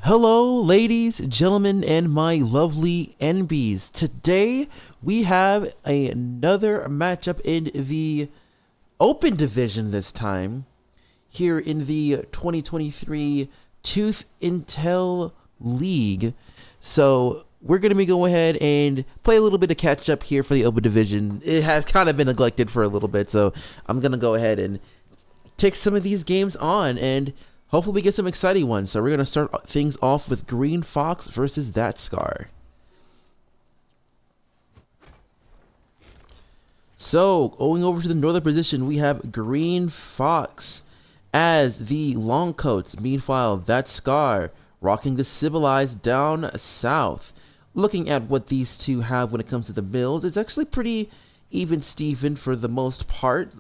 Hello, ladies, gentlemen, and my lovely NBs. Today we have another matchup in the Open Division this time, here in the 2023 Tooth Intel League. So we're going to be going ahead and play a little bit of catch up here for the Open Division. It has kind of been neglected for a little bit, so I'm going to go ahead and take some of these games on and hopefully we get some exciting ones. So we're going to start things off with Green Fox versus That Scar. So going over to the northern position, we have Green Fox as the long coats. Meanwhile, That Scar rocking the Civilized down south. Looking at what these two have when it comes to the builds, it's actually pretty even Steven for the most part.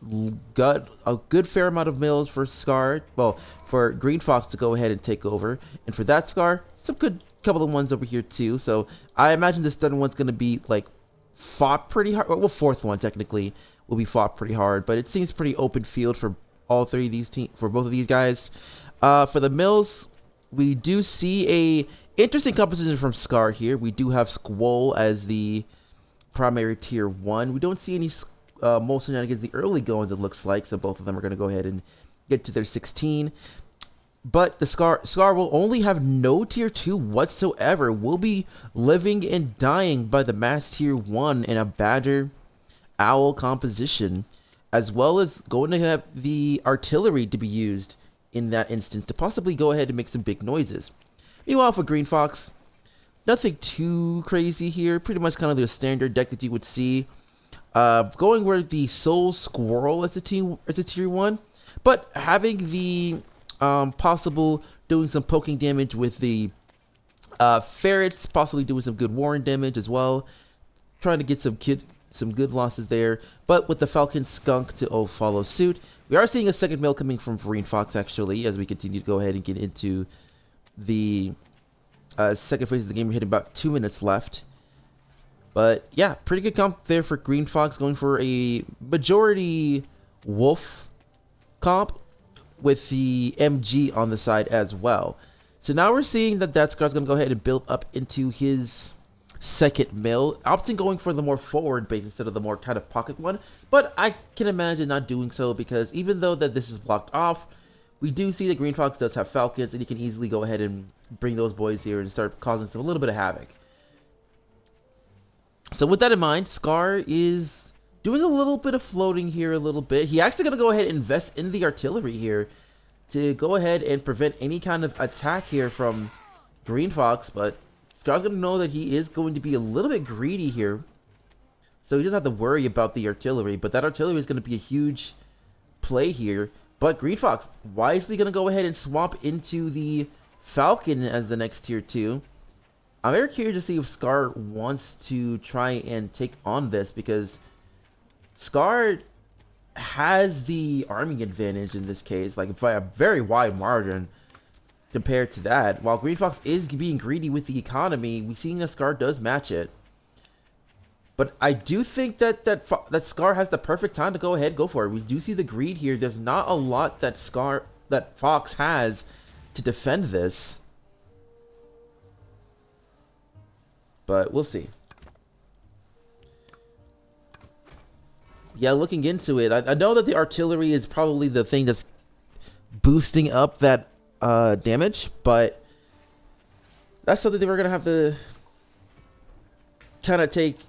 Got a good fair amount of mills for Scar, well, for Green Fox to go ahead and take over, and for That Scar, some good couple of ones over here too. So I imagine this third one's gonna be like fought pretty hard. Well, fourth one technically will be fought pretty hard, but it seems pretty open field for all three of these teams, for both of these guys. For the mills, we do see a interesting composition from Scar here. We do have Squall as the primary tier 1. We don't see any most shenanigans the early goings, it looks like, so both of them are going to go ahead and get to their 16. But the Scar will only have no tier 2 whatsoever. Will be living and dying by the mass tier 1 in a Badger Owl composition, as well as going to have the artillery to be used in that instance to possibly go ahead and make some big noises. Meanwhile, for Green Fox, nothing too crazy here. Pretty much kind of the standard deck that you would see. Going with the Soul Squirrel as a tier 1, but having the possible doing some poking damage with the ferrets, possibly doing some good warren damage as well. Trying to get some good losses there, but with the Falcon Skunk to follow suit. We are seeing a second mill coming from Green Fox actually, as we continue to go ahead and get into the second phase of the game. We're hitting about 2 minutes left. But yeah, pretty good comp there for Green Fox, going for a majority wolf comp with the MG on the side as well. So now we're seeing that That Scar's going to go ahead and build up into his second mill, opting going for the more forward base instead of the more kind of pocket one. But I can imagine not doing so, because even though that this is blocked off, we do see that Green Fox does have Falcons, and he can easily go ahead and bring those boys here and start causing a little bit of havoc. So with that in mind, Scar is doing a little bit of floating here a little bit. He actually going to go ahead and invest in the artillery here to go ahead and prevent any kind of attack here from Green Fox, but Scar's going to know that he is going to be a little bit greedy here. So he doesn't have to worry about the artillery, but that artillery is going to be a huge play here. But Green Fox wisely going to go ahead and swap into the Falcon as the next tier 2. I'm very curious to see if Scar wants to try and take on this, because Scar has the arming advantage in this case, like by a very wide margin compared to that. While Green Fox is being greedy with the economy, we see that Scar does match it. But I do think that Scar has the perfect time to go ahead and go for it. We do see the greed here. There's not a lot that Fox has to defend this, but we'll see. Yeah, looking into it, I know that the artillery is probably the thing that's boosting up that damage, but that's something that we're gonna have to kind of take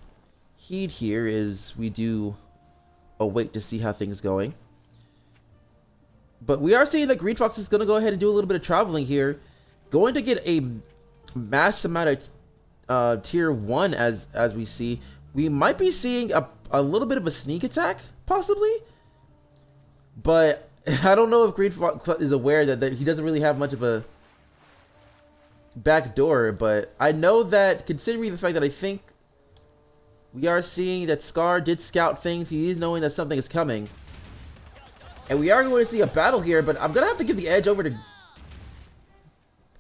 heed here as we do await to see how things going. But we are seeing that Green Fox is going to go ahead and do a little bit of traveling here, going to get a mass amount of tier 1 as we see. We might be seeing a little bit of a sneak attack possibly, but I don't know if Green Fox is aware that he doesn't really have much of a back door. But I know that, considering the fact that I think we are seeing that Scar did scout things, he is knowing that something is coming. And we are going to see a battle here, but I'm going to have to give the edge over to...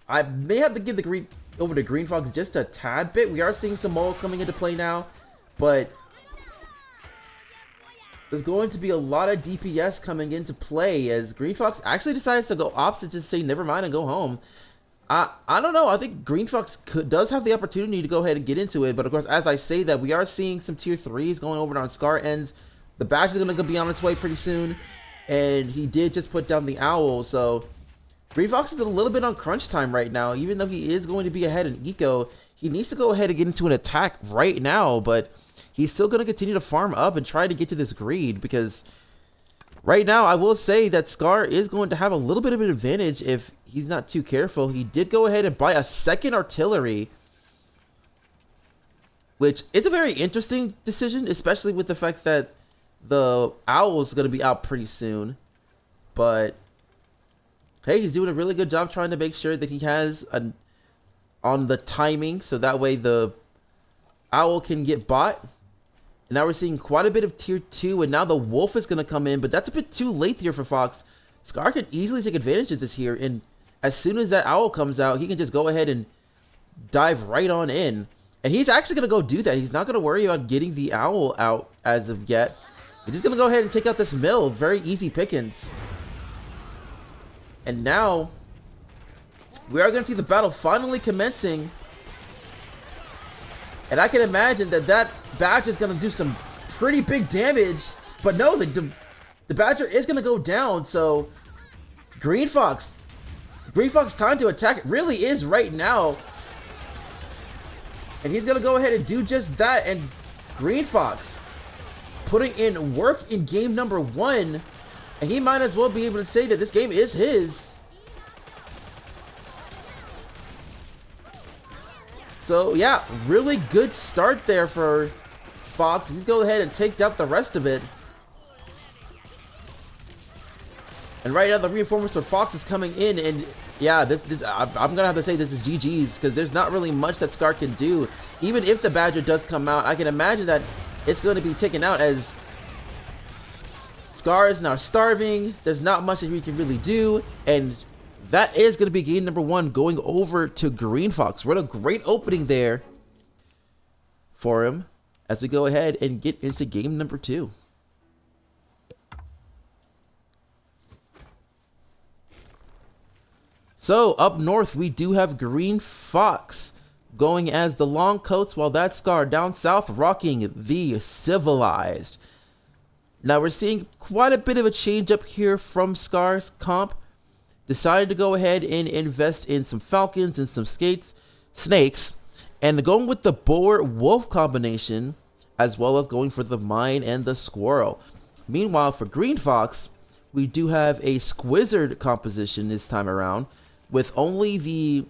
I may have to give the green over to Green Fox just a tad bit. We are seeing some moles coming into play now, but there's going to be a lot of DPS coming into play as Green Fox actually decides to go opposite, just say never mind and go home. I don't know. I think Green Fox does have the opportunity to go ahead and get into it, but of course, as I say that, we are seeing some tier 3s going over on Scar ends. The badge is going to be on its way pretty soon, and he did just put down the owl, so Green Fox is a little bit on crunch time right now. Even though he is going to be ahead in eco, he needs to go ahead and get into an attack right now, but he's still going to continue to farm up and try to get to this greed, because right now, I will say that Scar is going to have a little bit of an advantage if he's not too careful. He did go ahead and buy a second artillery, which is a very interesting decision, especially with the fact that the owl is going to be out pretty soon. But hey, he's doing a really good job trying to make sure that he has on the timing, so that way the owl can get bought. And now we're seeing quite a bit of tier 2, and now the wolf is going to come in, but that's a bit too late here for Fox. Scar can easily take advantage of this here, and as soon as that owl comes out, he can just go ahead and dive right on in. And he's actually going to go do that. He's not going to worry about getting the owl out as of yet. He's just going to go ahead and take out this mill. Very easy pickings. And now, we are going to see the battle finally commencing. And I can imagine that that Badger is going to do some pretty big damage. But no, the Badger is going to go down. So, Green Fox time to attack it really is right now. And he's going to go ahead and do just that. And Green Fox putting in work in game number 1. And he might as well be able to say that this game is his. So yeah, really good start there for Fox. He's go ahead and take out the rest of it. And right now the reinforcements for Fox is coming in, and yeah, I'm gonna have to say this is GG's, because there's not really much that Scar can do. Even if the Badger does come out, I can imagine that it's going to be taken out, as Scar is now starving. There's not much that we can really do, and that is going to be game number 1 going over to Green Fox. What a great opening there for him as we go ahead and get into game number 2. So up north, we do have Green Fox going as the Long Coats, while that Scar down south rocking the Civilized. Now we're seeing quite a bit of a change up here from Scar's comp. Decided to go ahead and invest in some Falcons and some snakes, and going with the Boar Wolf combination, as well as going for the Mine and the Squirrel. Meanwhile, for Green Fox, we do have a Squizzard composition this time around, with only the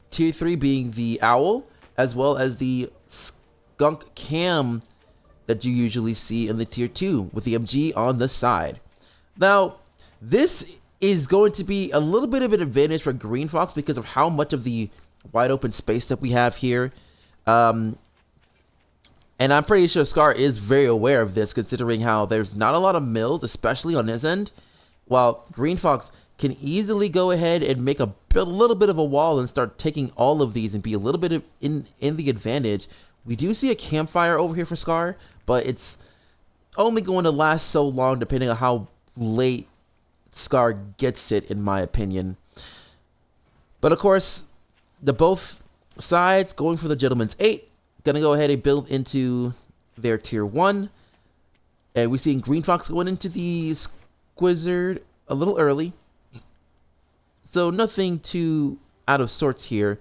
tier 3 being the Owl, as well as the Skunk Cam that you usually see in the tier 2, with the MG on the side. Now, this is going to be a little bit of an advantage for Green Fox because of how much of the wide open space that we have here. And I'm pretty sure Scar is very aware of this, considering how there's not a lot of mills, especially on his end, while Green Fox can easily go ahead and make a little bit of a wall and start taking all of these and be a little bit in the advantage. We do see a campfire over here for Scar, but it's only going to last so long depending on how late Scar gets it, in my opinion. But of course, the both sides going for the Gentleman's 8. Gonna go ahead and build into their tier 1. And we're seeing Green Fox going into the Squizzard a little early. So nothing too out of sorts here.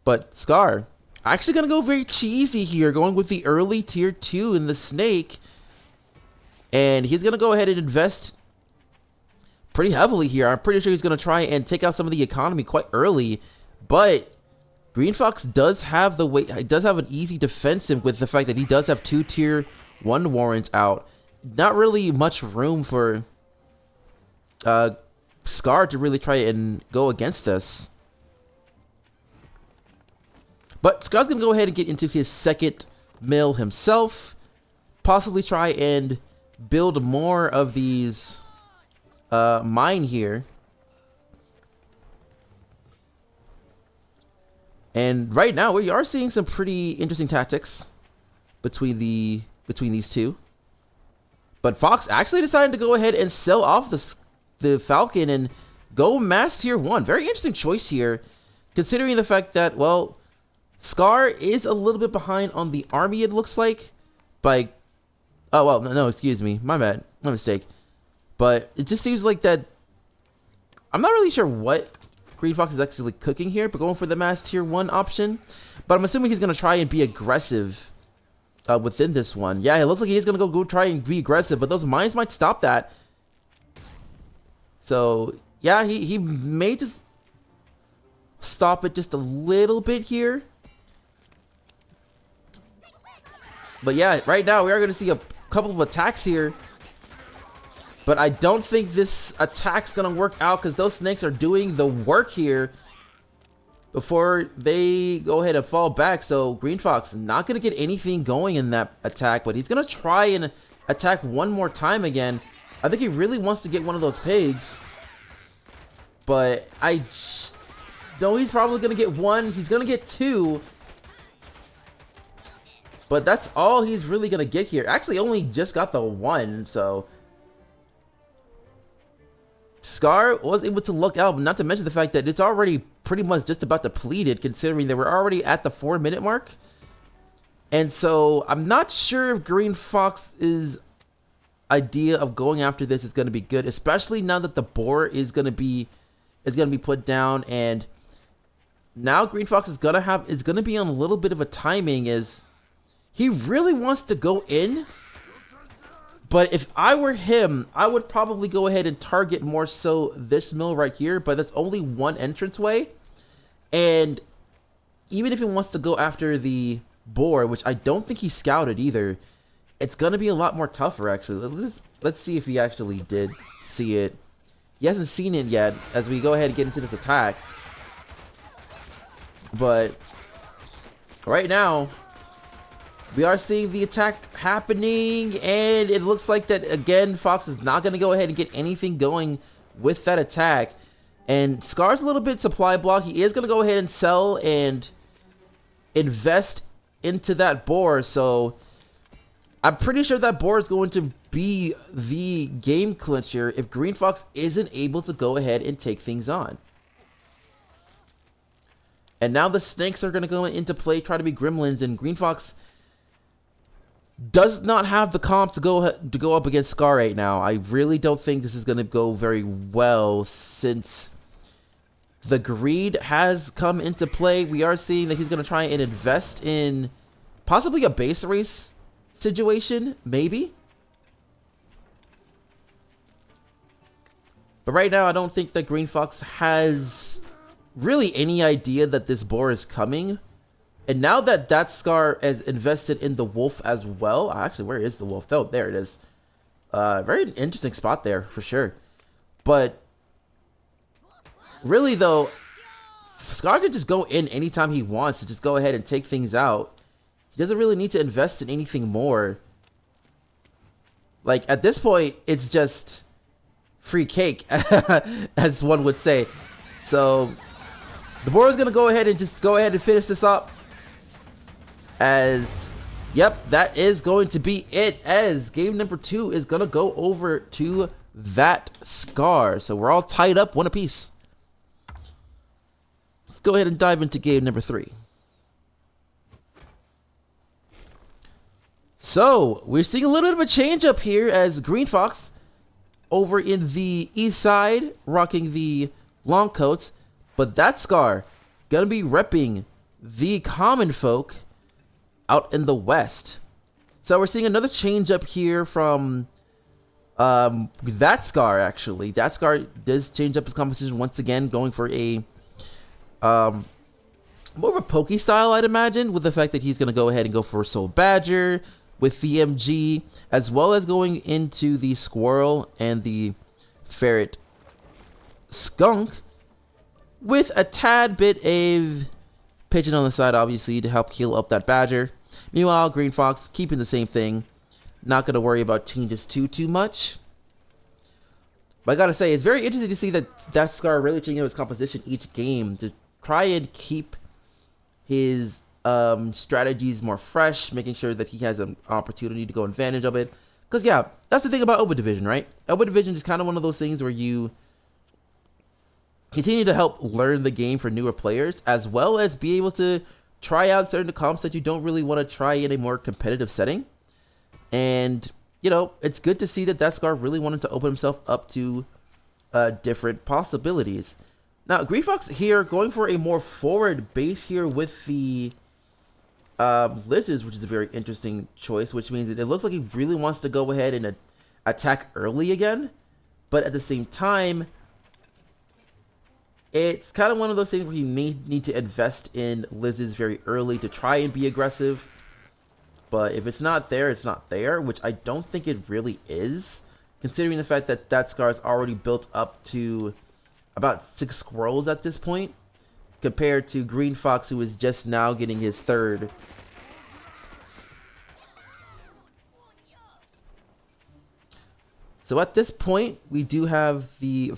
But Scar actually gonna go very cheesy here, going with the early tier 2 in the Snake. And he's gonna go ahead and invest pretty heavily here. I'm pretty sure he's going to try and take out some of the economy quite early, but Green Fox does have an easy defensive with the fact that he does have 2 tier 1 warrants out. Not really much room for Scar to really try and go against us. But Scar's going to go ahead and get into his second mill himself, possibly try and build more of these mine here. And right now we are seeing some pretty interesting tactics between these two. But Fox actually decided to go ahead and sell off the Falcon, and go Mass Tier 1. Very interesting choice here, considering the fact that, well, Scar is a little bit behind on the army, it looks like. By, oh, well, no, excuse me. My bad. My mistake. But it just seems like that, I'm not really sure what Green Fox is actually cooking here, but going for the Mass Tier 1 option. But I'm assuming he's going to try and be aggressive within this one. Yeah, it looks like he's going to go try and be aggressive, but those mines might stop that. So, yeah, he may just stop it just a little bit here. But yeah, right now we are going to see a couple of attacks here. But I don't think this attack's going to work out because those snakes are doing the work here before they go ahead and fall back. So Green Fox not going to get anything going in that attack, but he's going to try and attack one more time again. I think he really wants to get one of those pigs. But I know he's probably going to get one. He's going to get two. But that's all he's really going to get here. Actually, only just got the one, so Scar was able to look out, not to mention the fact that it's already pretty much just about depleted, considering they were already at the 4-minute mark. And so I'm not sure if Green Fox's idea of going after this is going to be good, especially now that the boar is going to be put down, and now Green Fox is going to be on a little bit of a timing as he really wants to go in. But if I were him, I would probably go ahead and target more so this mill right here. But that's only one entranceway. And even if he wants to go after the boar, which I don't think he scouted either, it's going to be a lot more tougher, actually. Let's see if he actually did see it. He hasn't seen it yet as we go ahead and get into this attack. But right now, we are seeing the attack happening, and it looks like that, again, Fox is not going to go ahead and get anything going with that attack. And Scar's a little bit supply block. He is going to go ahead and sell and invest into that boar. So I'm pretty sure that boar is going to be the game clincher if Green Fox isn't able to go ahead and take things on. And now the snakes are going to go into play, try to be gremlins, and Green Fox does not have the comp to go up against Scar right now. I really don't think this is going to go very well since the greed has come into play. We are seeing that he's going to try and invest in possibly a base race situation, maybe. But right now, I don't think that Green Fox has really any idea that this boar is coming. And now that that Scar has invested in the wolf as well. Actually, where is the wolf? Oh, there it is. Very interesting spot there, for sure. But really, though, Scar can just go in anytime he wants to just go ahead and take things out. He doesn't really need to invest in anything more. Like, at this point, it's just free cake, as one would say. So the boar is going to go ahead and finish this up. As, yep, that is going to be it, as game number 2 is going to go over to that Scar. So we're all tied up, one apiece. Let's go ahead and dive into game number 3. So we're seeing a little bit of a change up here as Green Fox over in the east side rocking the long coats, but that Scar gonna be repping the common folk out in the west. So we're seeing another change up here from that Scar, actually. That Scar does change up his composition once again, going for a more of a pokey style, I'd imagine, with the fact that he's going to go ahead and go for Soul Badger with the MG, as well as going into the Squirrel and the Ferret Skunk with a tad bit of Pigeon on the side, obviously, to help heal up that Badger. Meanwhile, Green Fox keeping the same thing. Not going to worry about changes too much. But I got to say, it's very interesting to see that Scar really changing up his composition each game to try and keep his strategies more fresh, making sure that he has an opportunity to go advantage of it. Because, yeah, that's the thing about Open Division, right? Open Division is kind of one of those things where you continue to help learn the game for newer players, as well as be able to try out certain comps that you don't really want to try in a more competitive setting. And, you know, it's good to see that Deathscar really wanted to open himself up to different possibilities. Now, Green Fox here going for a more forward base here with the Lizards, which is a very interesting choice, which means that it looks like he really wants to go ahead and attack early again. But at the same time, it's kind of one of those things where you may need to invest in Lizards very early to try and be aggressive. But if it's not there, it's not there, which I don't think it really is, considering the fact that Deathscar is already built up to about 6 squirrels at this point, compared to Green Fox, who is just now getting his 3rd. So at this point, we do have the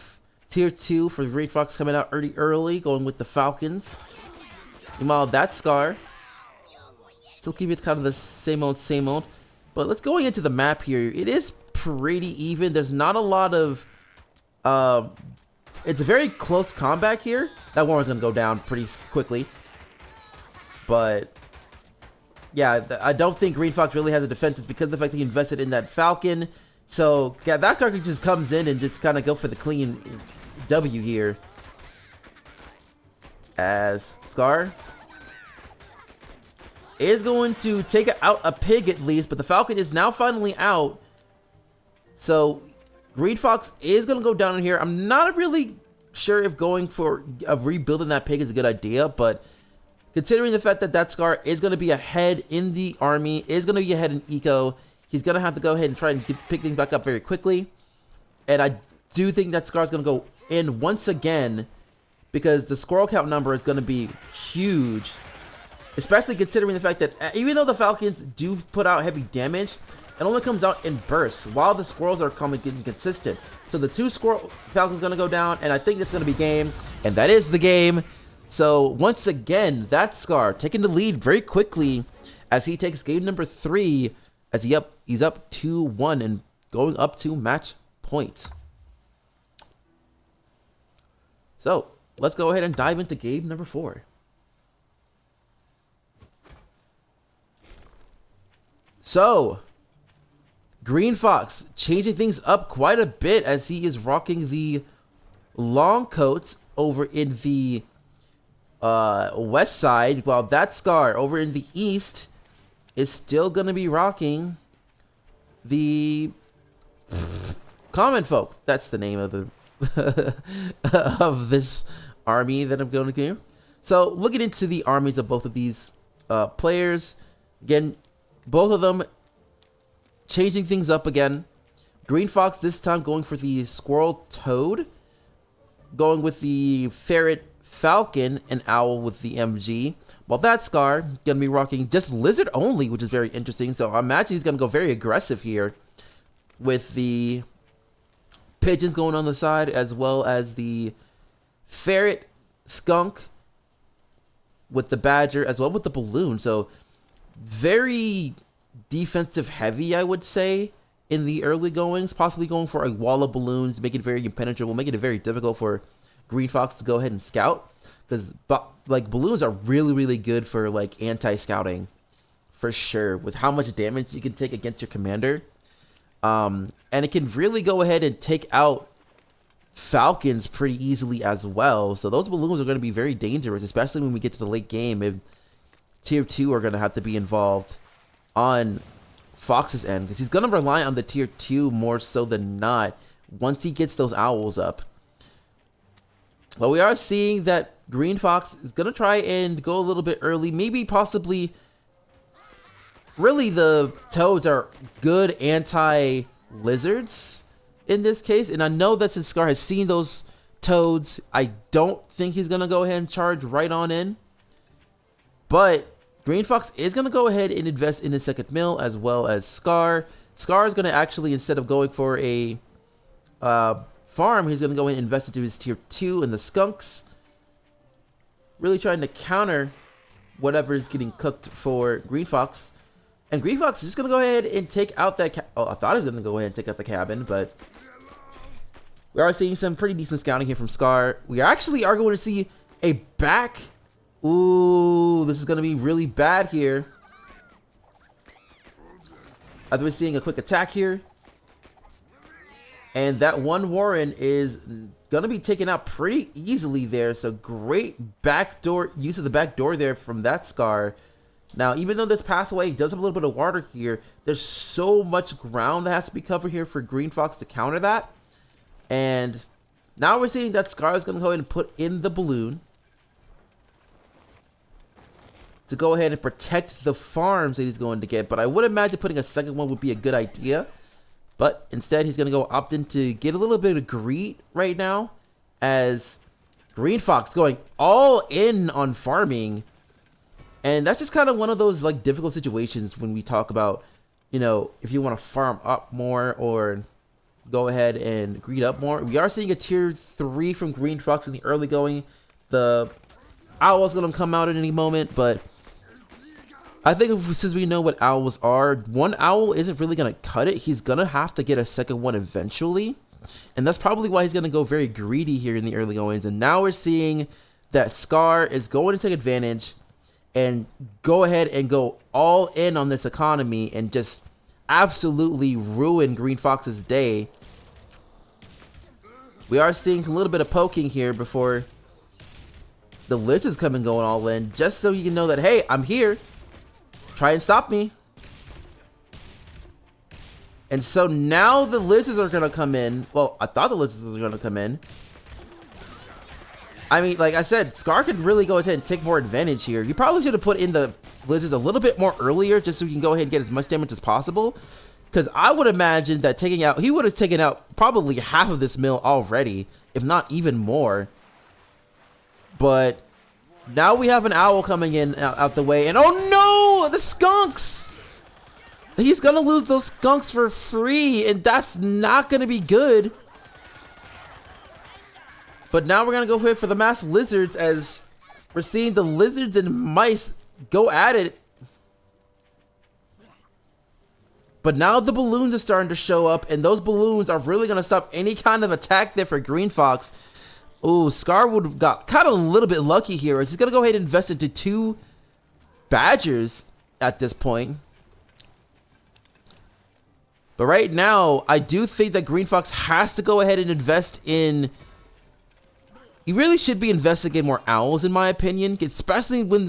Tier 2 for Green Fox coming out early, going with the Falcons. Meanwhile, Deathscar still keep it kind of the same old. But let's go into the map here. It is pretty even. There's not a lot of... it's a very close combat here. That Warren's going to go down pretty quickly. But... yeah, I don't think Green Fox really has a defense. It's because of the fact that he invested in that Falcon. So, yeah, that card just comes in and just kind of go for the clean W here. As Scar is going to take out a pig at least, but the Falcon is now finally out. So Green Fox is going to go down in here. I'm not really sure if going for rebuilding that pig is a good idea, but considering the fact that Deathscar is going to be ahead in the army, is going to be ahead in eco, he's going to have to go ahead and try and pick things back up very quickly. And I do think that Scar is going to go in once again, because the squirrel count number is going to be huge. Especially considering the fact that even though the Falcons do put out heavy damage, it only comes out in bursts, while the squirrels are getting consistent. So the 2 Falcons going to go down, and I think that's going to be game. And that is the game. So once again, that Scar taking the lead very quickly as he takes game number 3, as he's up 2-1 and going up to match point. So let's go ahead and dive into game number 4. So, Green Fox changing things up quite a bit as he is rocking the long coats over in the west side, while that Scar over in the east is still going to be rocking the common folk. That's the name of the of this army that I'm going to do. So, looking into the armies of both of these players, again, both of them changing things up again. Green Fox this time going for the Squirrel Toad. Going with the Ferret Falcon and Owl with the MG. While that Scar going to be rocking just Lizard only, which is very interesting. So I imagine he's going to go very aggressive here with the Pigeons going on the side, as well as the Ferret Skunk with the Badger, as well with the Balloon. So very defensive heavy, I would say, in the early goings, possibly going for a wall of balloons, make it very impenetrable, making it very difficult for Green Fox to go ahead and scout, because like balloons are really good for like anti-scouting for sure, with how much damage you can take against your commander, and it can really go ahead and take out Falcons pretty easily as well. So those balloons are going to be very dangerous, especially when we get to the late game. If Tier 2 are going to have to be involved on Fox's end, because he's going to rely on the Tier 2 more so than not once he gets those owls up. But we are seeing that Green Fox is going to try and go a little bit early, maybe possibly. Really, the toads are good anti-lizards in this case, and I know that since Scar has seen those toads, I don't think he's going to go ahead and charge right on in. But Green Fox is going to go ahead and invest in his second mill, as well as Scar. Scar is going to actually, instead of going for a farm, he's going to go ahead and invest into his Tier 2 and the Skunks. Really trying to counter whatever is getting cooked for Green Fox. And Green Fox is just going to go ahead and take out that... oh, I thought he was going to go ahead and take out the cabin, but... We are seeing some pretty decent scouting here from Scar. We actually are going to see a back. Ooh, this is going to be really bad here. I think we're seeing a quick attack here. And that one Warren is going to be taken out pretty easily there. So great backdoor use of the back door there from that Scar. Now, even though this pathway does have a little bit of water here, there's so much ground that has to be covered here for Green Fox to counter that. And now we're seeing that Scar is going to go ahead and put in the balloon to go ahead and protect the farms that he's going to get. But I would imagine putting a second one would be a good idea. But instead, he's going to go opt in to get a little bit of greed right now, as Green Fox going all in on farming. And that's just kind of one of those like difficult situations when we talk about, you know, if you want to farm up more or go ahead and greed up more. We are seeing a tier 3 from Green Fox in the early going. The owl is going to come out at any moment, but I think since we know what owls are, one owl isn't really going to cut it. He's going to have to get a second one eventually. And that's probably why he's going to go very greedy here in the early goings. And now we're seeing that Scar is going to take advantage and go ahead and go all in on this economy and just absolutely ruin Green Fox's day. We are seeing a little bit of poking here before the lizards come and going all in, just so you can know that, hey, I'm here. Try and stop me. And so now the lizards are going to come in. Well, I thought the lizards were going to come in. I mean, like I said, Scar could really go ahead and take more advantage here. You probably should have put in the lizards a little bit more earlier, just so you can go ahead and get as much damage as possible. Because I would imagine that he would have taken out probably half of this mill already, if not even more. But now we have an owl coming in out the way, and oh no, the skunks! He's gonna lose those skunks for free, and that's not gonna be good. But now we're gonna go here for the mass lizards, as we're seeing the lizards and mice go at it. But now the balloons are starting to show up, and those balloons are really gonna stop any kind of attack there for Green Fox. Ooh, Scar would have got kind of a little bit lucky here, as he's gonna go ahead and invest into 2 badgers at this point. But right now, I do think that Green Fox has to go ahead and invest in... He really should be investing in more owls, in my opinion, especially when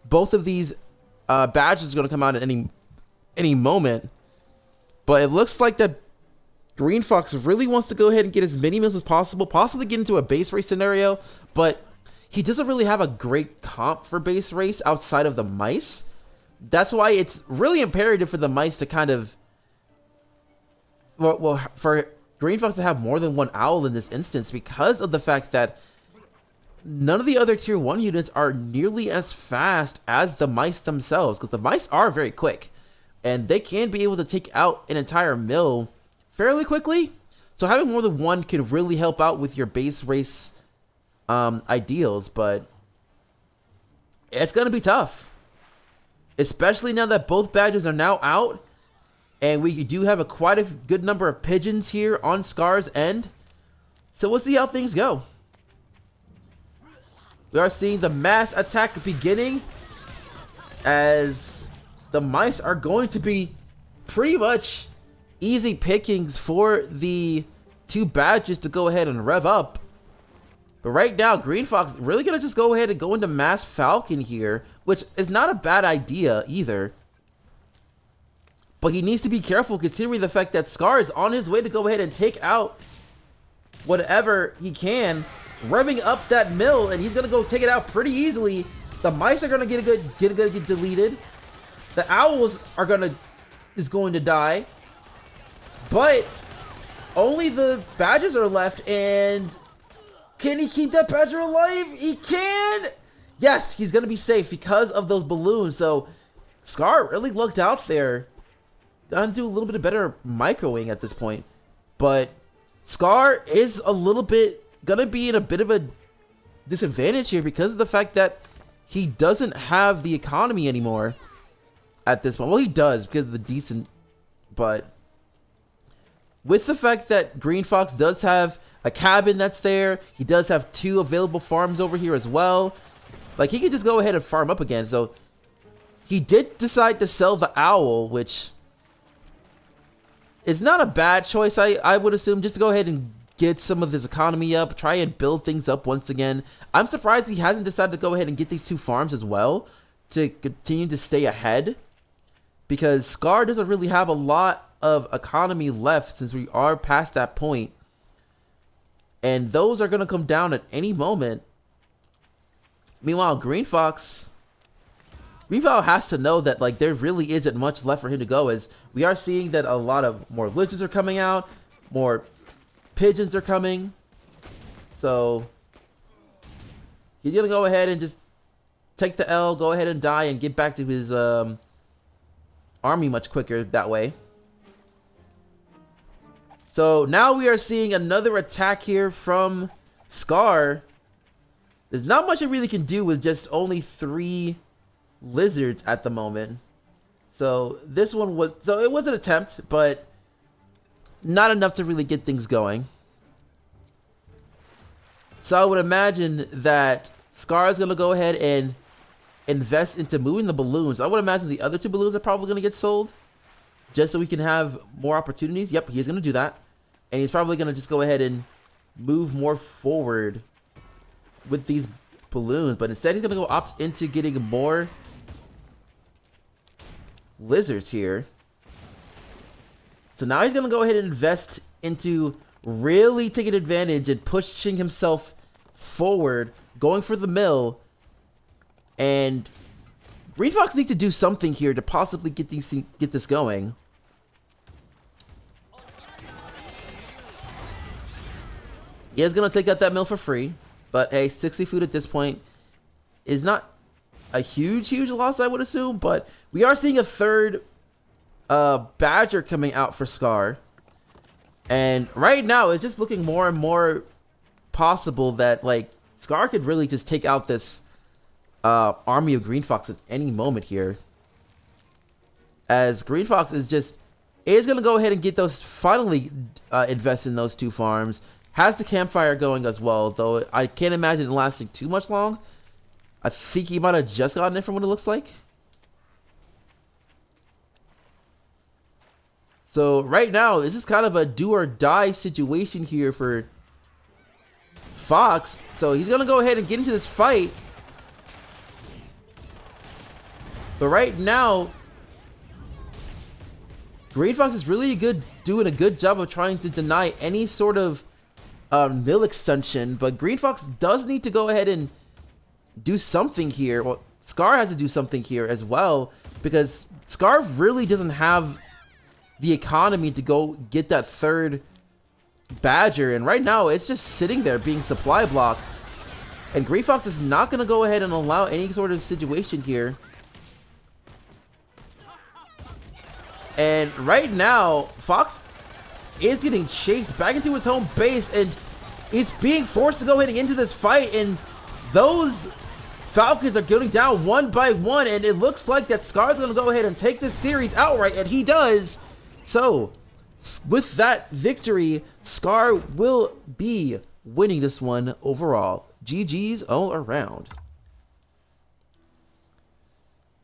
both of these badges are going to come out at any moment. But it looks like that Green Fox really wants to go ahead and get as many mills as possible, possibly get into a base race scenario, but he doesn't really have a great comp for base race outside of the mice. That's why it's really imperative for the mice to kind of... Well, for Green Fox to have more than one owl in this instance, because of the fact that none of the other tier 1 units are nearly as fast as the mice themselves, because the mice are very quick and they can be able to take out an entire mill fairly quickly. So having more than one can really help out with your base race ideals, but it's going to be tough, especially now that both badges are now out. And we do have quite a good number of pigeons here on Scar's end. So we'll see how things go. We are seeing the mass attack beginning, as the mice are going to be pretty much easy pickings for the 2 badges to go ahead and rev up. But right now, Green Fox really going to just go ahead and go into Mass Falcon here, which is not a bad idea either. But he needs to be careful, considering the fact that Scar is on his way to go ahead and take out whatever he can, revving up that mill, and he's gonna go take it out pretty easily. The mice are gonna get deleted. The owls are is going to die, but only the badgers are left. And can he keep that badger alive? He can. Yes, he's gonna be safe because of those balloons. So Scar really lucked out there. Gonna do a little bit better microing at this point, but Scar is a little bit gonna be in a bit of a disadvantage here because of the fact that he doesn't have the economy anymore at this point. Well, he does because of the decent, but with the fact that Green Fox does have a cabin that's there, he does have 2 available farms over here as well. Like, he can just go ahead and farm up again. So he did decide to sell the owl, which is not a bad choice, I would assume, just to go ahead and get some of his economy up, try and build things up once again. I'm surprised he hasn't decided to go ahead and get these 2 farms as well to continue to stay ahead, because Scar doesn't really have a lot of economy left since we are past that point, and those are going to come down at any moment. Meanwhile, Green Fox has to know that, like, there really isn't much left for him to go, as we are seeing that a lot of more lizards are coming out, more pigeons are coming. So he's gonna go ahead and just take the L, go ahead and die, and get back to his army much quicker that way. So now we are seeing another attack here from Scar. There's not much it really can do with just only 3 lizards at the moment. So this one was, so it was an attempt, but not enough to really get things going. So I would imagine that Scar is going to go ahead and invest into moving the balloons. I would imagine the other 2 balloons are probably going to get sold, just so we can have more opportunities. Yep, he's going to do that. And he's probably going to just go ahead and move more forward with these balloons. But instead, he's going to go opt into getting more lizards here. So now he's going to go ahead and invest into really taking advantage and pushing himself forward, going for the mill. And Green Fox needs to do something here to possibly get this going. He is going to take out that mill for free. But hey, 60 food at this point is not a huge loss, I would assume. But we are seeing a third Badger coming out for Scar. And right now, it's just looking more and more possible that, like, Scar could really just take out this army of Green Fox at any moment here. As Green Fox is going to go ahead and get those, finally invest in those 2 farms. Has the campfire going as well, though I can't imagine it lasting too much long. I think he might have just gotten it from what it looks like. So right now, this is kind of a do or die situation here for Fox. So he's going to go ahead and get into this fight. But right now, Green Fox is really doing a good job of trying to deny any sort of mill extension. But Green Fox does need to go ahead and do something here. Well, Scar has to do something here as well, because Scar really doesn't have the economy to go get that third Badger, and right now it's just sitting there being supply blocked, and Green Fox is not going to go ahead and allow any sort of situation here. And right now Fox is getting chased back into his home base, and he's being forced to go heading into this fight, and those Falcons are going down one by one, and it looks like that Scar's going to go ahead and take this series outright, and he does. So with that victory, Scar will be winning this one overall. GG's all around.